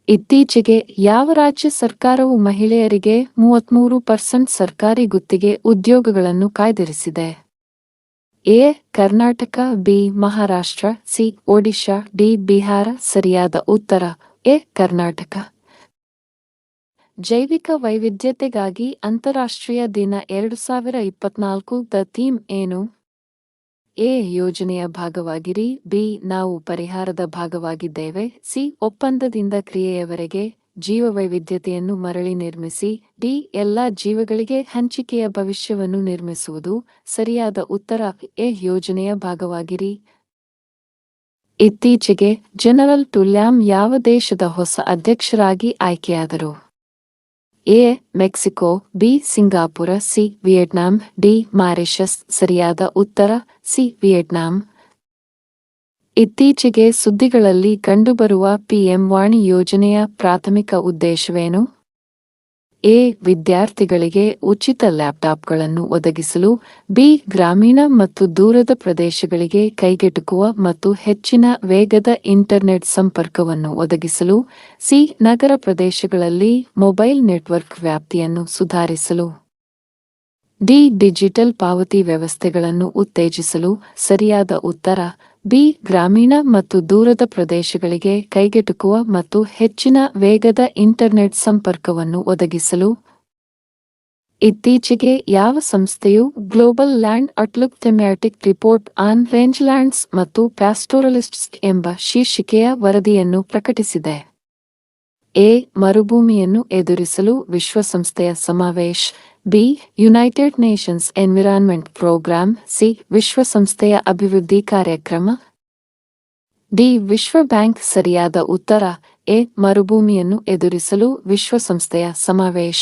ಇತ್ತೀಚೆಗೆ ಯಾವ ರಾಜ್ಯ ಸರ್ಕಾರವು ಮಹಿಳೆಯರಿಗೆ 33% ಸರ್ಕಾರಿ ಗುತ್ತಿಗೆ ಉದ್ಯೋಗಗಳನ್ನು ಕಾಯ್ದಿರಿಸಿದೆ? A. Karnataka, B. Maharashtra, C. Odisha, D. Bihar. ಸರಿಯಾದ ಉತ್ತರ ಎ. ಕರ್ನಾಟಕ. ಜೈವಿಕ ವೈವಿಧ್ಯತೆಗಾಗಿ ಅಂತಾರಾಷ್ಟ್ರೀಯ ದಿನ 2024 ದ ಥೀಮ್ ಏನು? ಎ. ಯೋಜನೆಯ ಭಾಗವಾಗಿರಿ, ಬಿ. ನಾವು ಪರಿಹಾರದ ಭಾಗವಾಗಿದ್ದೇವೆ, ಸಿ. ಒಪ್ಪಂದದಿಂದ ಕ್ರಿಯೆಯವರೆಗೆ ಜೀವವೈವಿಧ್ಯತೆಯನ್ನು ಮರಳಿ ನಿರ್ಮಿಸಿ, ಡಿ. ಎಲ್ಲಾ ಜೀವಗಳಿಗೆ ಹಂಚಿಕೆಯ ಭವಿಷ್ಯವನ್ನು ನಿರ್ಮಿಸುವುದು. ಸರಿಯಾದ ಉತ್ತರ ಎ. ಯೋಜನೆಯ ಭಾಗವಾಗಿರಿ. ಇತ್ತೀಚೆಗೆ ಜನರಲ್ ಟುಲ್ಯಾಮ್ ಯಾವ ದೇಶದ ಹೊಸ ಅಧ್ಯಕ್ಷರಾಗಿ ಆಯ್ಕೆಯಾದರು? A. Mexico, B. Singapore, C. Vietnam, D. Mauritius. ಸರಿಯಾದ ಉತ್ತರ ಸಿ. ವಿಯೆಟ್ನಾಂ. ಇತ್ತೀಚೆಗೆ ಸುದ್ದಿಗಳಲ್ಲಿ ಕಂಡುಬರುವ ಪಿಎಂ ವಾಣಿ ಯೋಜನೆಯ ಪ್ರಾಥಮಿಕ ಉದ್ದೇಶವೇನು? ಎ. ವಿದ್ಯಾರ್ಥಿಗಳಿಗೆ ಉಚಿತ ಲ್ಯಾಪ್ಟಾಪ್ಗಳನ್ನು ಒದಗಿಸಲು, ಬಿ. ಗ್ರಾಮೀಣ ಮತ್ತು ದೂರದ ಪ್ರದೇಶಗಳಿಗೆ ಕೈಗೆಟುಕುವ ಮತ್ತು ಹೆಚ್ಚಿನ ವೇಗದ ಇಂಟರ್ನೆಟ್ ಸಂಪರ್ಕವನ್ನು ಒದಗಿಸಲು, ಸಿ. ನಗರ ಪ್ರದೇಶಗಳಲ್ಲಿ ಮೊಬೈಲ್ ನೆಟ್ವರ್ಕ್ ವ್ಯಾಪ್ತಿಯನ್ನು ಸುಧಾರಿಸಲು, ಡಿ. ಡಿಜಿಟಲ್ ಪಾವತಿ ವ್ಯವಸ್ಥೆಗಳನ್ನು ಉತ್ತೇಜಿಸಲು. ಸರಿಯಾದ ಉತ್ತರ ಬಿ. ಗ್ರಾಮೀಣ ಮತ್ತು ದೂರದ ಪ್ರದೇಶಗಳಿಗೆ ಕೈಗೆಟುಕುವ ಮತ್ತು ಹೆಚ್ಚಿನ ವೇಗದ ಇಂಟರ್ನೆಟ್ ಸಂಪರ್ಕವನ್ನು ಒದಗಿಸಲು. ಇತ್ತೀಚೆಗೆ ಯಾವ ಸಂಸ್ಥೆಯು global land outlook thematic report on rangelands ಮತ್ತು ಪ್ಯಾಸ್ಟೋರಲಿಸ್ಟ್ಸ್ ಎಂಬ ಶೀರ್ಷಿಕೆಯ ವರದಿಯನ್ನು ಪ್ರಕಟಿಸಿದೆ? ಎ. ಮರುಭೂಮಿಯನ್ನು ಎದುರಿಸಲು ವಿಶ್ವಸಂಸ್ಥೆಯ ಸಮಾವೇಶ, B. United Nations Environment Programme, C. ವಿಶ್ವಸಂಸ್ಥೆಯ ಅಭಿವೃದ್ಧಿ ಕಾರ್ಯಕ್ರಮ, ಡಿ. ವಿಶ್ವ ಬ್ಯಾಂಕ್. ಸರಿಯಾದ ಉತ್ತರ ಎ. ಮರುಭೂಮಿಯನ್ನು ಎದುರಿಸಲು ವಿಶ್ವಸಂಸ್ಥೆಯ ಸಮಾವೇಶ.